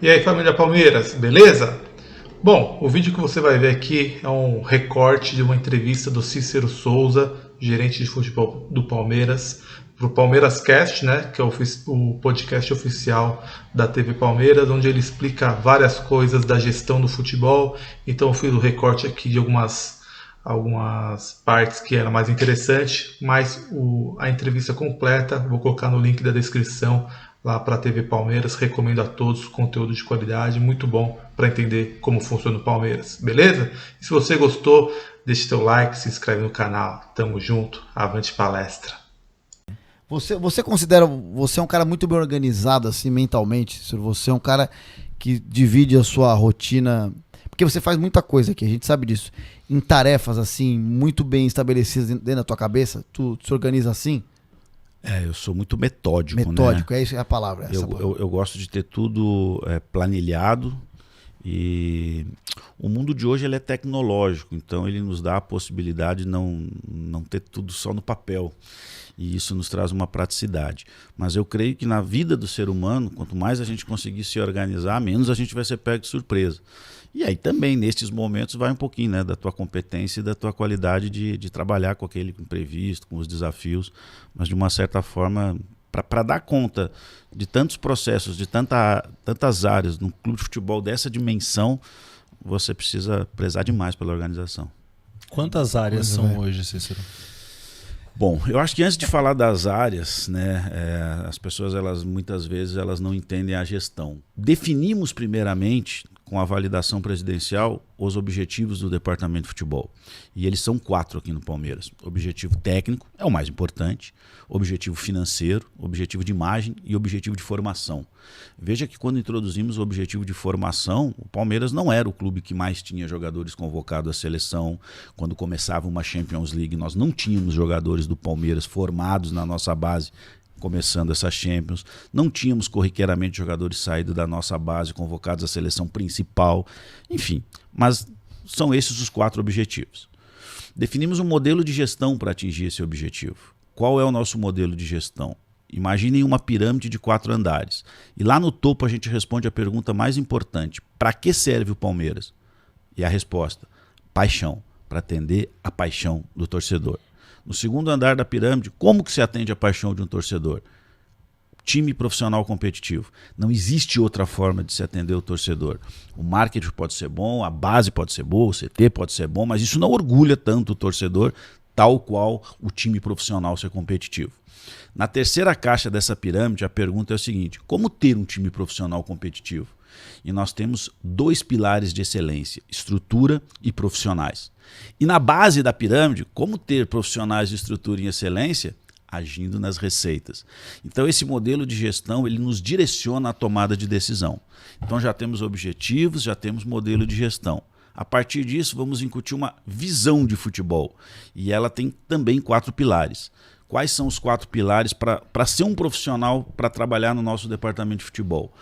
E aí, família Palmeiras, beleza? Bom, o vídeo que você vai ver aqui é um recorte de uma entrevista do Cícero Souza, gerente de futebol do Palmeiras, para o Palmeiras Cast, né, que é o podcast oficial da TV Palmeiras, onde ele explica várias coisas da gestão do futebol. Então eu fiz o recorte aqui de algumas partes que era mais interessante, mas a entrevista completa vou colocar no link da descrição lá para a TV Palmeiras. Recomendo a todos, conteúdo de qualidade, muito bom para entender como funciona o Palmeiras, beleza? E se você gostou, deixe seu like, se inscreve no canal. Tamo junto, avante palestra. Você considera, você é um cara muito bem organizado assim mentalmente? Você é um cara que divide a sua rotina, porque você faz muita coisa aqui, a gente sabe disso, em tarefas assim, muito bem estabelecidas dentro da tua cabeça? Tu se organiza assim? Eu sou muito metódico, Metódico, né? é isso, é a palavra. Eu gosto de ter tudo planilhado, e o mundo de hoje ele é tecnológico, então ele nos dá a possibilidade de não ter tudo só no papel, e isso nos traz uma praticidade. Mas eu creio que na vida do ser humano, quanto mais a gente conseguir se organizar, menos a gente vai ser pego de surpresa. E aí também, nestes momentos, vai um pouquinho, né, da tua competência e da tua qualidade de trabalhar com aquele imprevisto, com os desafios, mas de uma certa forma, para dar conta de tantos processos, de tantas áreas, num clube de futebol dessa dimensão, você precisa prezar demais pela organização. Quantas áreas são hoje, Cícero? Bom, eu acho que antes de falar das áreas, né, as pessoas muitas vezes elas não entendem a gestão. Definimos primeiramente, com a validação presidencial, os objetivos do departamento de futebol. E eles são 4 aqui no Palmeiras. Objetivo técnico é o mais importante, objetivo financeiro, objetivo de imagem e objetivo de formação. Veja que quando introduzimos o objetivo de formação, o Palmeiras não era o clube que mais tinha jogadores convocados à seleção. Quando começava uma Champions League, nós não tínhamos jogadores do Palmeiras formados na nossa base, começando essa Champions, não tínhamos corriqueiramente jogadores saídos da nossa base, convocados à seleção principal, enfim, mas são esses os 4 objetivos. Definimos um modelo de gestão para atingir esse objetivo. Qual é o nosso modelo de gestão? Imaginem uma pirâmide de 4 andares, e lá no topo a gente responde a pergunta mais importante: para que serve o Palmeiras? E a resposta: paixão, para atender a paixão do torcedor. No segundo andar da pirâmide, como que se atende a paixão de um torcedor? Time profissional competitivo. Não existe outra forma de se atender o torcedor. O marketing pode ser bom, a base pode ser boa, o CT pode ser bom, mas isso não orgulha tanto o torcedor, tal qual o time profissional ser competitivo. Na terceira caixa dessa pirâmide, a pergunta é o seguinte: como ter um time profissional competitivo? E nós temos 2 pilares de excelência: estrutura e profissionais. E na base da pirâmide, como ter profissionais de estrutura e excelência? Agindo nas receitas. Então esse modelo de gestão ele nos direciona à tomada de decisão. Então já temos objetivos, já temos modelo de gestão. A partir disso vamos incutir uma visão de futebol. E ela tem também 4 pilares. Quais são os 4 pilares para ser um profissional, para trabalhar no nosso departamento de futebol?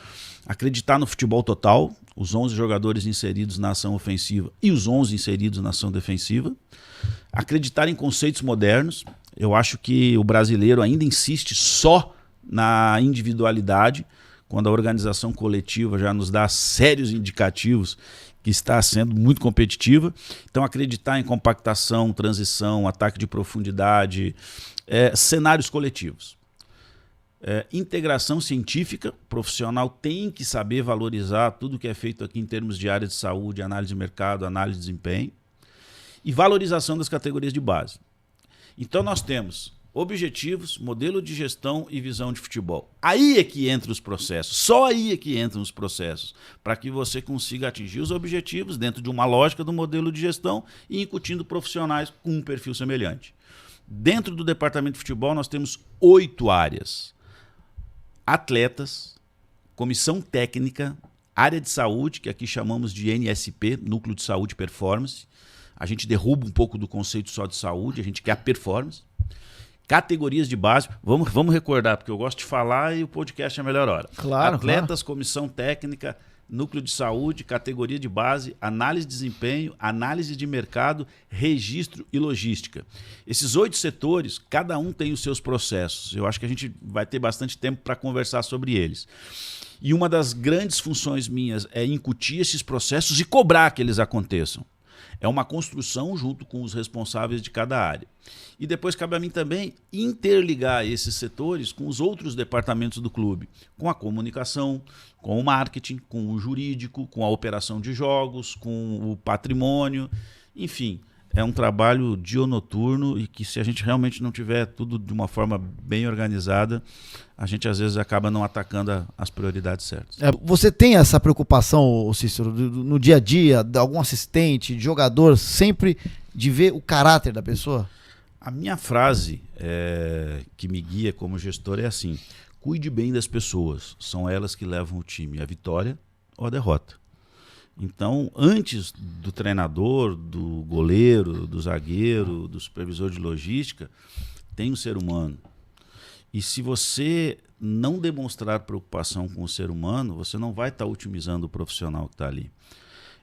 Acreditar no futebol total, os 11 jogadores inseridos na ação ofensiva e os 11 inseridos na ação defensiva. Acreditar em conceitos modernos. Eu acho que o brasileiro ainda insiste só na individualidade, quando a organização coletiva já nos dá sérios indicativos que está sendo muito competitiva. Então acreditar em compactação, transição, ataque de profundidade, cenários coletivos. Integração científica, profissional tem que saber valorizar tudo que é feito aqui em termos de área de saúde, análise de mercado, análise de desempenho, e valorização das categorias de base. Então nós temos objetivos, modelo de gestão e visão de futebol. Aí é que entram os processos, só aí é que entram os processos, para que você consiga atingir os objetivos dentro de uma lógica do modelo de gestão e incutindo profissionais com um perfil semelhante. Dentro do departamento de futebol nós temos 8 áreas: atletas, comissão técnica, área de saúde, que aqui chamamos de NSP, Núcleo de Saúde e Performance. A gente derruba um pouco do conceito só de saúde, a gente quer a performance. Categorias de base, vamos recordar, porque eu gosto de falar e o podcast é a melhor hora. Claro, atletas, claro. comissão técnica, núcleo de saúde, categoria de base, análise de desempenho, análise de mercado, registro e logística. Esses 8 setores, cada um tem os seus processos. Eu acho que a gente vai ter bastante tempo para conversar sobre eles. E uma das grandes funções minhas é incutir esses processos e cobrar que eles aconteçam. É uma construção junto com os responsáveis de cada área. E depois cabe a mim também interligar esses setores com os outros departamentos do clube, com a comunicação, com o marketing, com o jurídico, com a operação de jogos, com o patrimônio, enfim. É um trabalho dionoturno e que, se a gente realmente não tiver tudo de uma forma bem organizada, a gente às vezes acaba não atacando as prioridades certas. Você tem essa preocupação, Cícero, no dia a dia, de algum assistente, de jogador, sempre de ver o caráter da pessoa? A minha frase que me guia como gestor é assim: cuide bem das pessoas, são elas que levam o time à vitória ou à derrota. Então, antes do treinador, do goleiro, do zagueiro, do supervisor de logística, tem um ser humano. E se você não demonstrar preocupação com o ser humano, você não vai estar otimizando o profissional que está ali.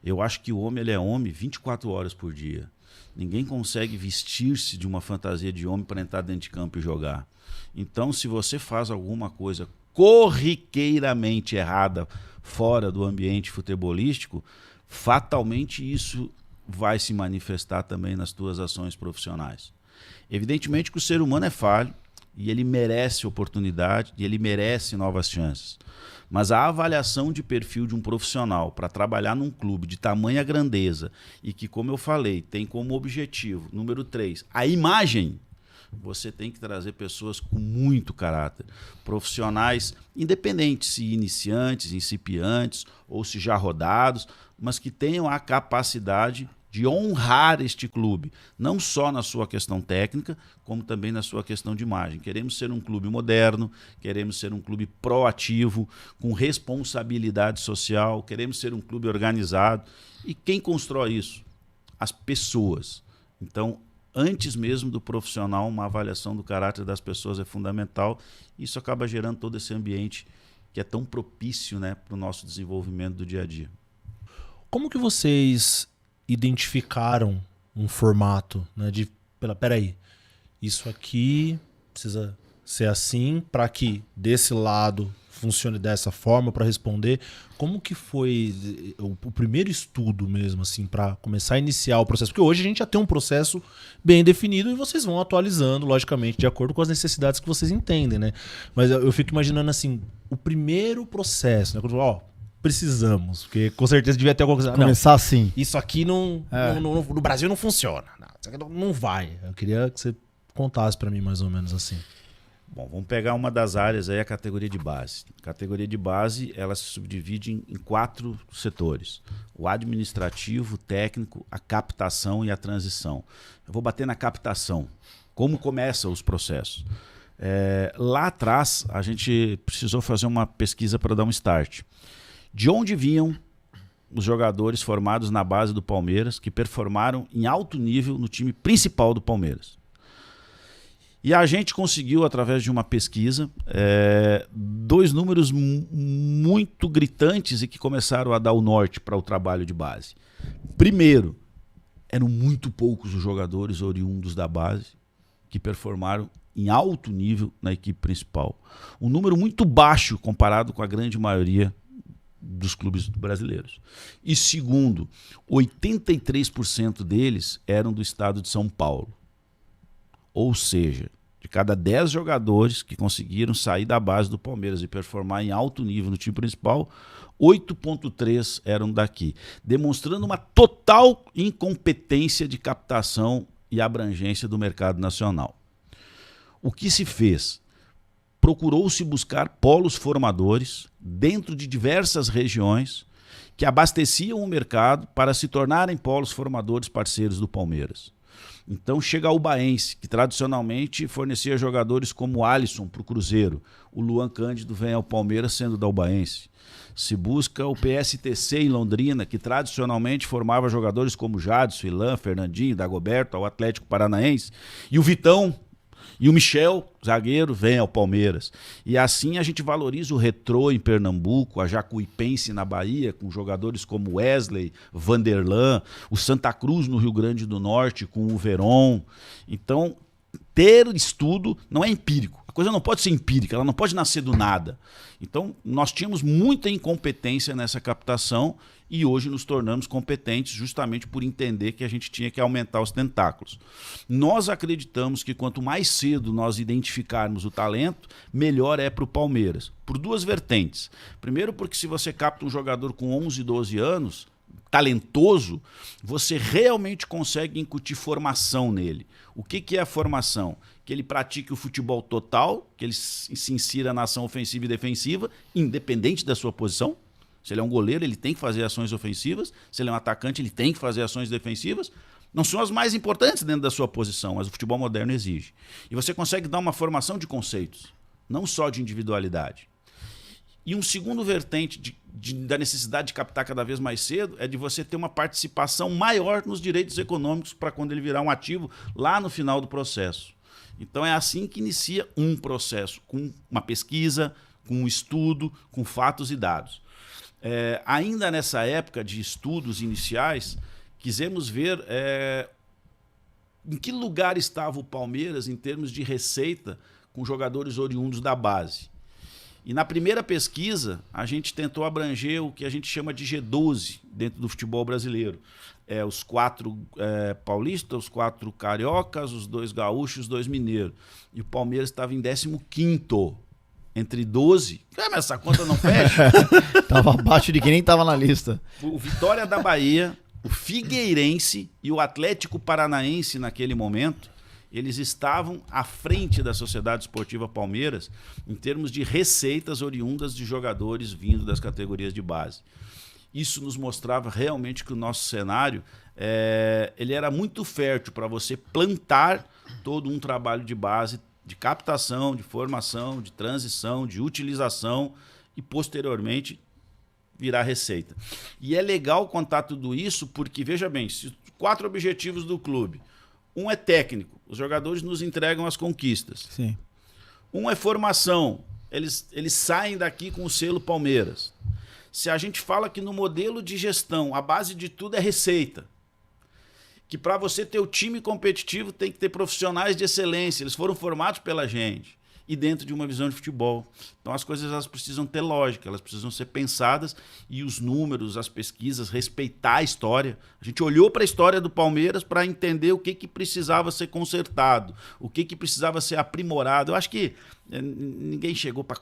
Eu acho que o homem, ele é homem 24 horas por dia. Ninguém consegue vestir-se de uma fantasia de homem para entrar dentro de campo e jogar. Então, se você faz alguma coisa corriqueiramente errada fora do ambiente futebolístico, fatalmente isso vai se manifestar também nas tuas ações profissionais. Evidentemente que o ser humano é falho e ele merece oportunidade e ele merece novas chances. Mas a avaliação de perfil de um profissional para trabalhar num clube de tamanha grandeza e que, como eu falei, tem como objetivo, número 3, a imagem, você tem que trazer pessoas com muito caráter, profissionais independentes, se iniciantes, incipiantes ou se já rodados, mas que tenham a capacidade de honrar este clube, não só na sua questão técnica, como também na sua questão de imagem. Queremos ser um clube moderno, queremos ser um clube proativo, com responsabilidade social, queremos ser um clube organizado. E quem constrói isso? As pessoas. Então, antes mesmo do profissional, uma avaliação do caráter das pessoas é fundamental. Isso acaba gerando todo esse ambiente que é tão propício, né, para o nosso desenvolvimento do dia a dia. Como que vocês identificaram um formato, né, peraí, isso aqui precisa ser assim para que desse lado funcione dessa forma para responder? Como que foi o primeiro estudo mesmo, assim, para começar a iniciar o processo? Porque hoje a gente já tem um processo bem definido e vocês vão atualizando, logicamente, de acordo com as necessidades que vocês entendem, né? Mas eu fico imaginando, assim, o primeiro processo, né? Precisamos, porque com certeza devia ter alguma coisa. Começar assim. Isso aqui no Brasil não funciona. Isso aqui não vai. Eu queria que você contasse para mim mais ou menos assim. Bom, vamos pegar uma das áreas aí, a categoria de base. A categoria de base, ela se subdivide em 4 setores: o administrativo, o técnico, a captação e a transição. Eu vou bater na captação. Como começam os processos? Lá atrás, a gente precisou fazer uma pesquisa para dar um start. De onde vinham os jogadores formados na base do Palmeiras que performaram em alto nível no time principal do Palmeiras? E a gente conseguiu, através de uma pesquisa, 2 números muito gritantes e que começaram a dar o norte para o trabalho de base. Primeiro, eram muito poucos os jogadores oriundos da base que performaram em alto nível na equipe principal. Um número muito baixo comparado com a grande maioria dos clubes brasileiros. E segundo, 83% deles eram do estado de São Paulo. Ou seja, de cada 10 jogadores que conseguiram sair da base do Palmeiras e performar em alto nível no time principal, 8,3 eram daqui, demonstrando uma total incompetência de captação e abrangência do mercado nacional. O que se fez? Procurou-se buscar polos formadores dentro de diversas regiões que abasteciam o mercado para se tornarem polos formadores parceiros do Palmeiras. Então chega o Ubaense, que tradicionalmente fornecia jogadores como o Alisson para o Cruzeiro. O Luan Cândido vem ao Palmeiras sendo da Ubaense. Se busca o PSTC em Londrina, que tradicionalmente formava jogadores como Jadson, Ilan, Fernandinho, Dagoberto, ao Atlético Paranaense. E o Vitão e o Michel, zagueiro, vem ao Palmeiras. E assim a gente valoriza o Retrô em Pernambuco, a Jacuipense na Bahia, com jogadores como Wesley, Vanderlan, o Santa Cruz no Rio Grande do Norte, com o Veron. Então, ter estudo não é empírico. A coisa não pode ser empírica, ela não pode nascer do nada. Então, nós tínhamos muita incompetência nessa captação e hoje nos tornamos competentes justamente por entender que a gente tinha que aumentar os tentáculos. Nós acreditamos que quanto mais cedo nós identificarmos o talento, melhor é para o Palmeiras. Por duas vertentes. Primeiro, porque se você capta um jogador com 11, 12 anos, talentoso, você realmente consegue incutir formação nele. O que é a formação? Que ele pratique o futebol total, que ele se insira na ação ofensiva e defensiva, independente da sua posição. Se ele é um goleiro, ele tem que fazer ações ofensivas. Se ele é um atacante, ele tem que fazer ações defensivas. Não são as mais importantes dentro da sua posição, mas o futebol moderno exige. E você consegue dar uma formação de conceitos, não só de individualidade. E um segundo vertente da necessidade de captar cada vez mais cedo é de você ter uma participação maior nos direitos econômicos para quando ele virar um ativo lá no final do processo. Então é assim que inicia um processo, com uma pesquisa, com um estudo, com fatos e dados. Ainda nessa época de estudos iniciais, quisemos ver em que lugar estava o Palmeiras em termos de receita com jogadores oriundos da base. E na primeira pesquisa, a gente tentou abranger o que a gente chama de G12 dentro do futebol brasileiro. Os 4 paulistas, os 4 cariocas, os 2 gaúchos, os 2 mineiros. E o Palmeiras estava em 15º, entre 12. Mas essa conta não fecha. Tava abaixo de quem nem tava na lista. O Vitória da Bahia, o Figueirense e o Atlético Paranaense naquele momento, eles estavam à frente da Sociedade Esportiva Palmeiras em termos de receitas oriundas de jogadores vindo das categorias de base. Isso nos mostrava realmente que o nosso cenário ele era muito fértil para você plantar todo um trabalho de base, de captação, de formação, de transição, de utilização e, posteriormente, virar receita. E é legal contar tudo isso porque, veja bem, 4 objetivos do clube. Um é técnico, os jogadores nos entregam as conquistas. Sim. Um é formação, eles saem daqui com o selo Palmeiras. Se a gente fala que no modelo de gestão a base de tudo é receita, que para você ter o time competitivo tem que ter profissionais de excelência, eles foram formados pela gente e dentro de uma visão de futebol. Então as coisas elas precisam ter lógica, elas precisam ser pensadas e os números, as pesquisas, respeitar a história. A gente olhou para a história do Palmeiras para entender o que precisava ser consertado, o que precisava ser aprimorado. Eu acho que ninguém chegou para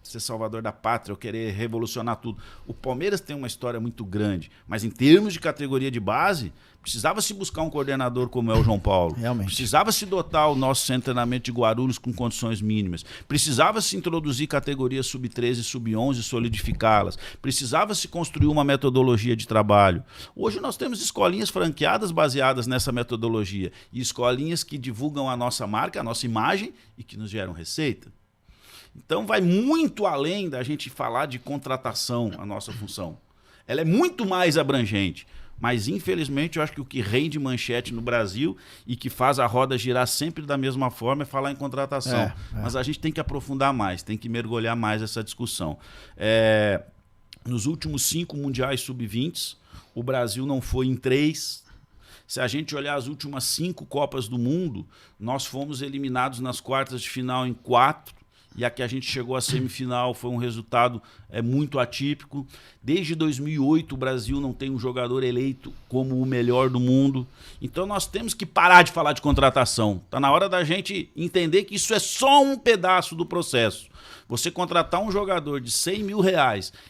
ser salvador da pátria ou querer revolucionar tudo. O Palmeiras tem uma história muito grande, mas em termos de categoria de base, precisava se buscar um coordenador como é o João Paulo. Realmente. Precisava se dotar o nosso centro de treinamento de Guarulhos com condições mínimas. Precisava se introduzir categorias sub-13 e sub-11 e solidificá-las. Precisava se construir uma metodologia de trabalho. Hoje nós temos escolinhas franqueadas baseadas nessa metodologia e escolinhas que divulgam a nossa marca, a nossa imagem e que nos geram receita. Então vai muito além da gente falar de contratação, a nossa função. Ela é muito mais abrangente. Mas, infelizmente, eu acho que o que rende manchete no Brasil e que faz a roda girar sempre da mesma forma é falar em contratação. Mas a gente tem que aprofundar mais, tem que mergulhar mais essa discussão. Nos últimos 5 mundiais sub-20, o Brasil não foi em 3. Se a gente olhar as últimas 5 Copas do Mundo, nós fomos eliminados nas quartas de final em 4. E a que a gente chegou à semifinal foi um resultado muito atípico. Desde 2008 o Brasil não tem um jogador eleito como o melhor do mundo. Então nós temos que parar de falar de contratação. Está na hora da gente entender que isso é só um pedaço do processo. Você contratar um jogador de R$100 mil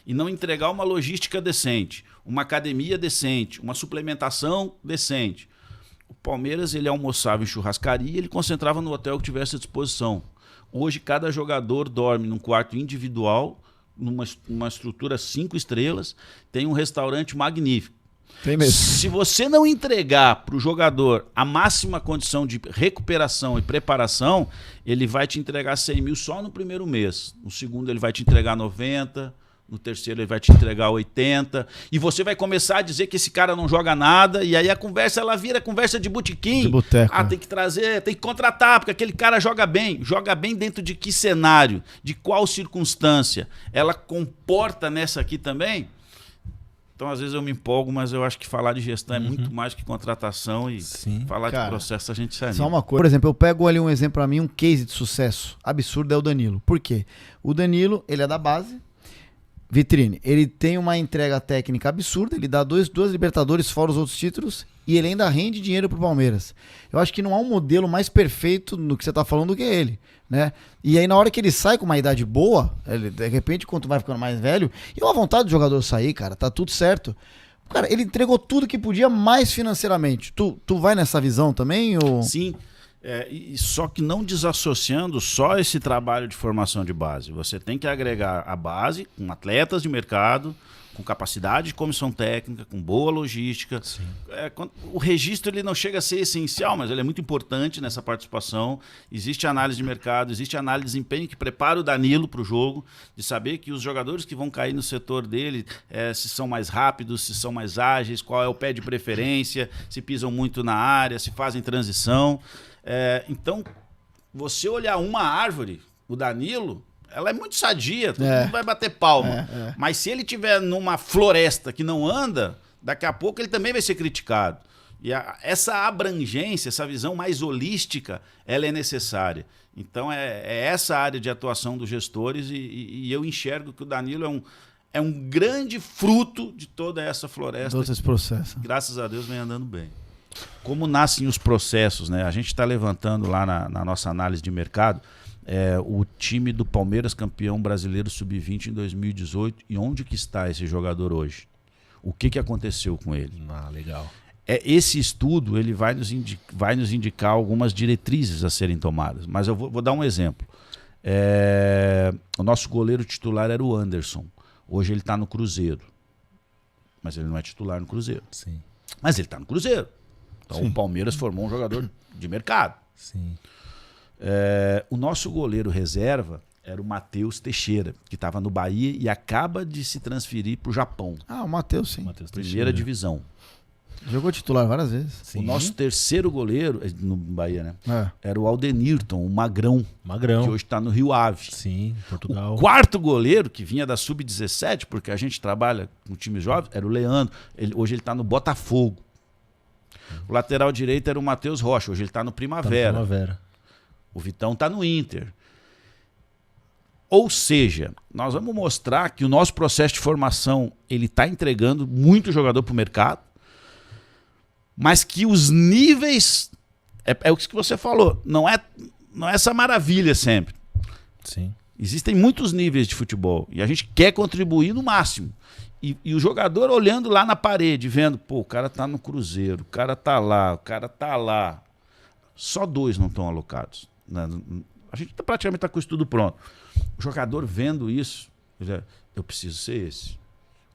e não entregar uma logística decente, uma academia decente, uma suplementação decente. O Palmeiras ele almoçava em churrascaria e ele concentrava no hotel que tivesse à disposição. Hoje, cada jogador dorme num quarto individual, numa estrutura 5 estrelas, tem um restaurante magnífico. Tem mesmo. Se você não entregar para o jogador a máxima condição de recuperação e preparação, ele vai te entregar 100 mil só no primeiro mês. No segundo, ele vai te entregar 90. No terceiro ele vai te entregar 80, e você vai começar a dizer que esse cara não joga nada, e aí a conversa ela vira conversa de botequim. De boteco. Tem que trazer, tem que contratar, porque aquele cara joga bem. Joga bem dentro de que cenário? De qual circunstância? Ela comporta nessa aqui também? Então, às vezes eu me empolgo, mas eu acho que falar de gestão é muito mais que contratação e Sim. falar Cara, de processo a gente se anima. Só uma coisa. Por exemplo, eu pego ali um exemplo pra mim, um case de sucesso absurdo é o Danilo. Por quê? O Danilo, ele é da base, vitrine. Ele tem uma entrega técnica absurda, ele dá duas Libertadores fora os outros títulos e ele ainda rende dinheiro pro Palmeiras. Eu acho que não há um modelo mais perfeito no que você tá falando do que ele, né? E aí na hora que ele sai com uma idade boa, ele, de repente quando vai ficando mais velho, e uma vontade do jogador sair, cara, tá tudo certo. Cara, ele entregou tudo que podia mais financeiramente. Tu vai nessa visão também? Ou... Sim, e só que não desassociando só esse trabalho de formação de base. Você tem que agregar a base com atletas de mercado, com capacidade de comissão técnica, com boa logística. O registro ele não chega a ser essencial, mas ele é muito importante nessa participação. Existe análise de mercado, existe análise de desempenho que prepara o Danilo para o jogo, de saber que os jogadores que vão cair no setor dele, se são mais rápidos, se são mais ágeis, qual é o pé de preferência, se pisam muito na área, se fazem transição. Então, você olhar uma árvore, o Danilo... Ela é muito sadia, todo mundo vai bater palma. Mas se ele tiver numa floresta que não anda, daqui a pouco ele também vai ser criticado. E essa abrangência, essa visão mais holística, ela é necessária. Então é essa área de atuação dos gestores e eu enxergo que o Danilo é um grande fruto de toda essa floresta. Todo esse processo. Graças a Deus vem andando bem. Como nascem os processos, né? A gente está levantando lá na nossa análise de mercado o time do Palmeiras campeão brasileiro sub-20 em 2018 e onde que está esse jogador hoje? O que aconteceu com ele? Legal. Esse estudo ele vai nos indicar algumas diretrizes a serem tomadas, mas eu vou dar um exemplo. O nosso goleiro titular era o Anderson, hoje ele está no Cruzeiro, mas ele não é titular no Cruzeiro. Sim. Mas ele está no Cruzeiro, então Sim. O Palmeiras formou um jogador de mercado. Sim. O nosso goleiro reserva era o Matheus Teixeira, que estava no Bahia e acaba de se transferir para o Japão. O Matheus, sim. Primeira divisão. Jogou titular várias vezes. Sim. O nosso terceiro goleiro, no Bahia, né? Era o Aldenirton, o Magrão, que hoje está no Rio Ave. Sim, Portugal. O quarto goleiro, que vinha da Sub-17, porque a gente trabalha com times jovens, era o Leandro. Hoje ele está no Botafogo. O lateral direito era o Matheus Rocha, hoje ele está no Primavera. O Vitão está no Inter. Ou seja, nós vamos mostrar que o nosso processo de formação ele está entregando muito jogador para o mercado, mas que os níveis... É o que você falou, não é essa maravilha sempre. Sim. Existem muitos níveis de futebol e a gente quer contribuir no máximo. E o jogador olhando lá na parede, vendo, o cara tá no Cruzeiro, o cara tá lá. Só 2 não estão alocados. A gente praticamente está com isso tudo pronto. O jogador vendo isso, eu preciso ser esse.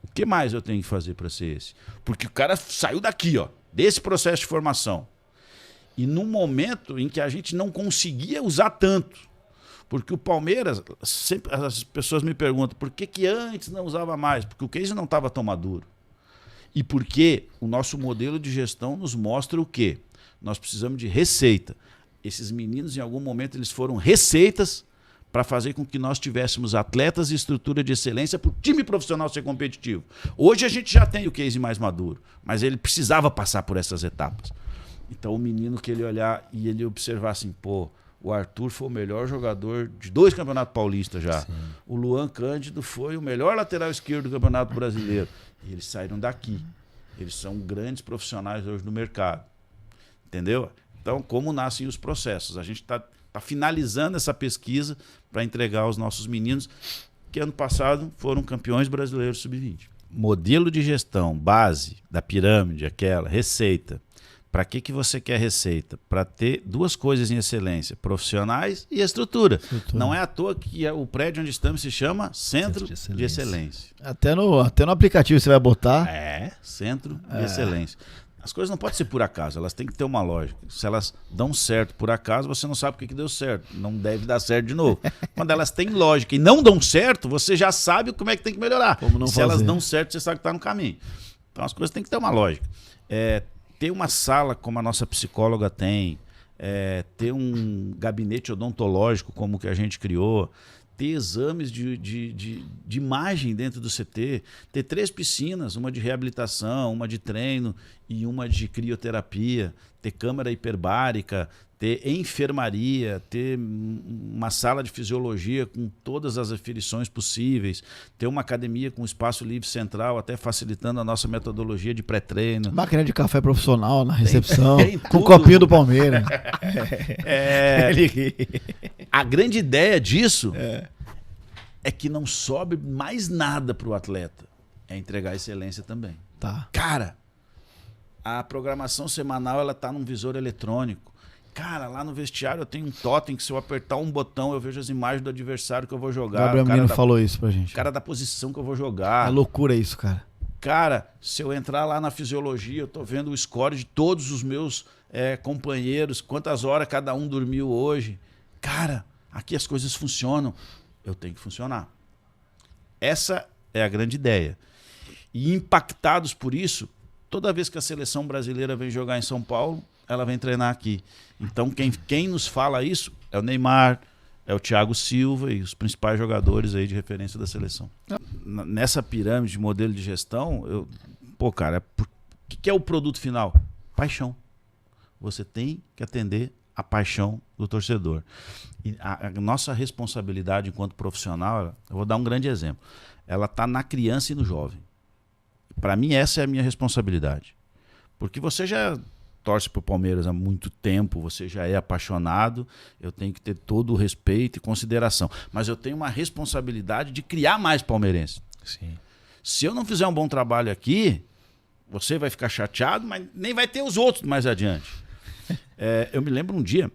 O que mais eu tenho que fazer para ser esse? Porque o cara saiu daqui, desse processo de formação. E num momento em que a gente não conseguia usar tanto. Porque o Palmeiras, sempre as pessoas me perguntam, por que antes não usava mais? Porque o case não estava tão maduro. E porque o nosso modelo de gestão nos mostra o quê? Nós precisamos de receita. Esses meninos, em algum momento, eles foram receitas para fazer com que nós tivéssemos atletas e estrutura de excelência para o time profissional ser competitivo. Hoje a gente já tem o case mais maduro, mas ele precisava passar por essas etapas. Então o menino que ele olhar e ele observar assim, o Arthur foi o melhor jogador de 2 campeonatos paulistas já. Sim. O Luan Cândido foi o melhor lateral esquerdo do Campeonato Brasileiro. E eles saíram daqui. Eles são grandes profissionais hoje no mercado. Entendeu? Então, como nascem os processos? A gente está finalizando essa pesquisa para entregar aos nossos meninos que ano passado foram campeões brasileiros sub-20. Modelo de gestão, base da pirâmide, aquela, receita. Para que você quer receita? Para ter 2 coisas em excelência, profissionais e estrutura. Não é à toa que o prédio onde estamos se chama Centro de Excelência. Até no aplicativo você vai botar. Centro de Excelência. As coisas não podem ser por acaso, elas têm que ter uma lógica. Se elas dão certo por acaso, você não sabe por que deu certo. Não deve dar certo de novo. Quando elas têm lógica e não dão certo, você já sabe como é que tem que melhorar. Se elas dão certo, você sabe que está no caminho. Então as coisas têm que ter uma lógica. Ter uma sala como a nossa psicóloga tem, ter um gabinete odontológico como o que a gente criou, ter exames de imagem dentro do CT, ter 3 piscinas, uma de reabilitação, uma de treino e uma de crioterapia, ter câmara hiperbárica, ter enfermaria, ter uma sala de fisiologia com todas as aferições possíveis, ter uma academia com espaço livre central, até facilitando a nossa metodologia de pré-treino. Máquina de café profissional na recepção, tem com tudo. o copinho do Palmeiras. A grande ideia disso é que não sobe mais nada para o atleta. É entregar excelência também. Tá. Cara, a programação semanal ela tá num visor eletrônico. Cara, lá no vestiário eu tenho um totem que se eu apertar um botão eu vejo as imagens do adversário que eu vou jogar. Gabriel Menino falou isso pra gente. O cara da posição que eu vou jogar. É loucura isso, cara. Cara, se eu entrar lá na fisiologia, eu tô vendo o score de todos os meus companheiros, quantas horas cada um dormiu hoje. Cara, aqui as coisas funcionam. Eu tenho que funcionar. Essa é a grande ideia. E impactados por isso, toda vez que a seleção brasileira vem jogar em São Paulo, ela vem treinar aqui. Então quem nos fala isso é o Neymar, é o Thiago Silva e os principais jogadores aí de referência da seleção. Nessa pirâmide de modelo de gestão, cara, o que é o produto final? Paixão. Você tem que atender a paixão do torcedor. E a nossa responsabilidade enquanto profissional, eu vou dar um grande exemplo, ela está na criança e no jovem. Para mim, essa é a minha responsabilidade. Porque você já torce para o Palmeiras há muito tempo, você já é apaixonado, eu tenho que ter todo o respeito e consideração. Mas eu tenho uma responsabilidade de criar mais palmeirenses. Sim. Se eu não fizer um bom trabalho aqui, você vai ficar chateado, mas nem vai ter os outros mais adiante. Eu me lembro um dia,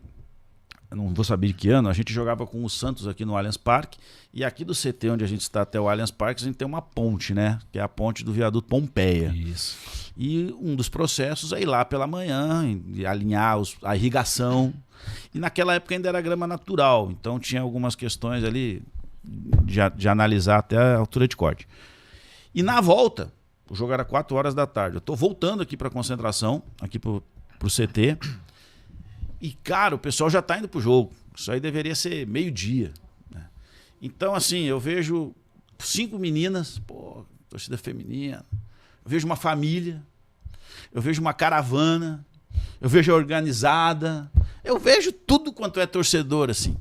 eu não vou saber de que ano, a gente jogava com o Santos aqui no Allianz Parque, e aqui do CT onde a gente está até o Allianz Parque, a gente tem uma ponte, né? Que é a ponte do viaduto Pompeia. Isso. E um dos processos é ir lá pela manhã, e alinhar a irrigação. E naquela época ainda era grama natural, então tinha algumas questões ali de analisar até a altura de corte. E na volta, o jogo era 4 horas da tarde, eu estou voltando aqui para a concentração, aqui para o CT, e cara, o pessoal já está indo pro jogo. Isso aí deveria ser meio-dia, né? Então assim, eu vejo 5 meninas, torcida feminina, eu vejo uma família, eu vejo uma caravana, eu vejo a organizada, eu vejo tudo quanto é torcedor assim.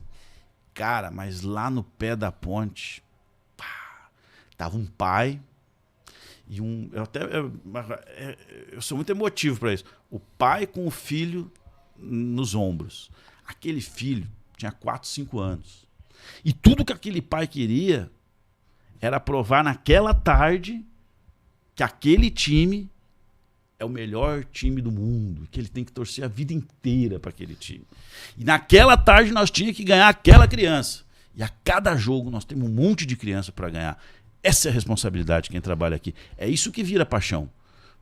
Cara, mas lá no pé da ponte, tava um pai e eu sou muito emotivo para isso. O pai com o filho nos ombros. Aquele filho tinha 4, 5 anos. E tudo que aquele pai queria era provar naquela tarde que aquele time é o melhor time do mundo, que ele tem que torcer a vida inteira para aquele time. E naquela tarde nós tínhamos que ganhar aquela criança. E a cada jogo nós temos um monte de criança para ganhar. Essa é a responsabilidade de quem trabalha aqui. É isso que vira paixão.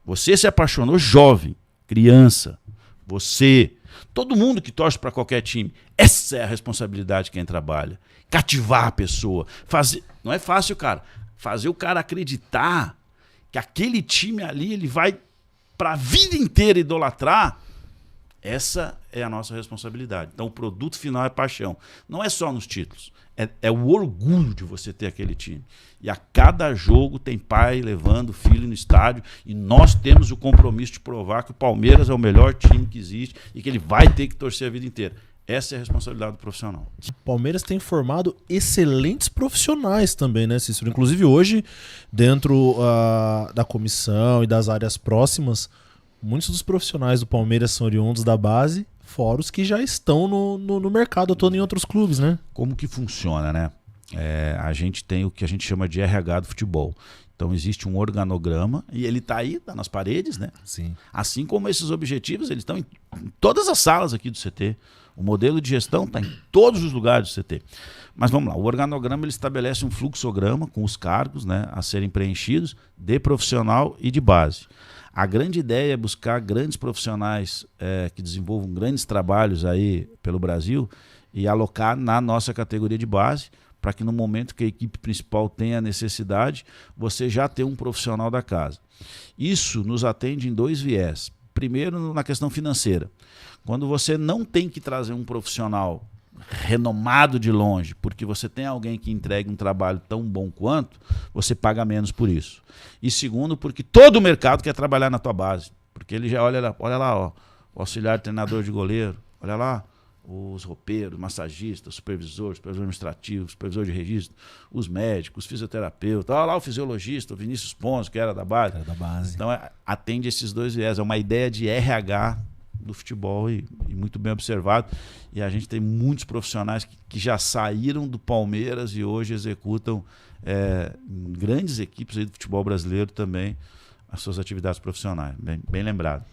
Você se apaixonou jovem, criança, você, todo mundo que torce para qualquer time. Essa é a responsabilidade de quem trabalha. Cativar a pessoa. Não é fácil, cara. Fazer o cara acreditar que aquele time ali ele vai para a vida inteira idolatrar. Essa é a nossa responsabilidade. Então o produto final é paixão. Não é só nos títulos. É o orgulho de você ter aquele time. E a cada jogo tem pai levando o filho no estádio e nós temos o compromisso de provar que o Palmeiras é o melhor time que existe e que ele vai ter que torcer a vida inteira. Essa é a responsabilidade do profissional. O Palmeiras tem formado excelentes profissionais também, né, Cícero? Inclusive hoje, dentro da comissão e das áreas próximas, muitos dos profissionais do Palmeiras são oriundos da base, fora os que já estão no mercado atuando em outros clubes, né? Como que funciona, né? A gente tem o que a gente chama de RH do futebol. Então existe um organograma e ele está aí, tá nas paredes, né? Sim. Assim como esses objetivos, eles estão em todas as salas aqui do CT. O modelo de gestão está em todos os lugares do CT. Mas vamos lá, o organograma ele estabelece um fluxograma com os cargos, né, a serem preenchidos de profissional e de base. A grande ideia é buscar grandes profissionais que desenvolvam grandes trabalhos aí pelo Brasil e alocar na nossa categoria de base, para que no momento que a equipe principal tenha a necessidade, você já tenha um profissional da casa. Isso nos atende em 2 viés. Primeiro, na questão financeira. Quando você não tem que trazer um profissional renomado de longe, porque você tem alguém que entrega um trabalho tão bom quanto, você paga menos por isso. E segundo, porque todo o mercado quer trabalhar na tua base, porque ele já olha lá, ó, o auxiliar treinador de goleiro, olha lá, os roupeiros, massagistas, supervisor administrativo, supervisor de registro, os médicos, os fisioterapeutas, olha lá o fisiologista, o Vinícius Ponce, que era da base. Então atende esses dois viés, é uma ideia de RH do futebol e muito bem observado. E a gente tem muitos profissionais que já saíram do Palmeiras e hoje executam em grandes equipes aí do futebol brasileiro também as suas atividades profissionais. Bem lembrado.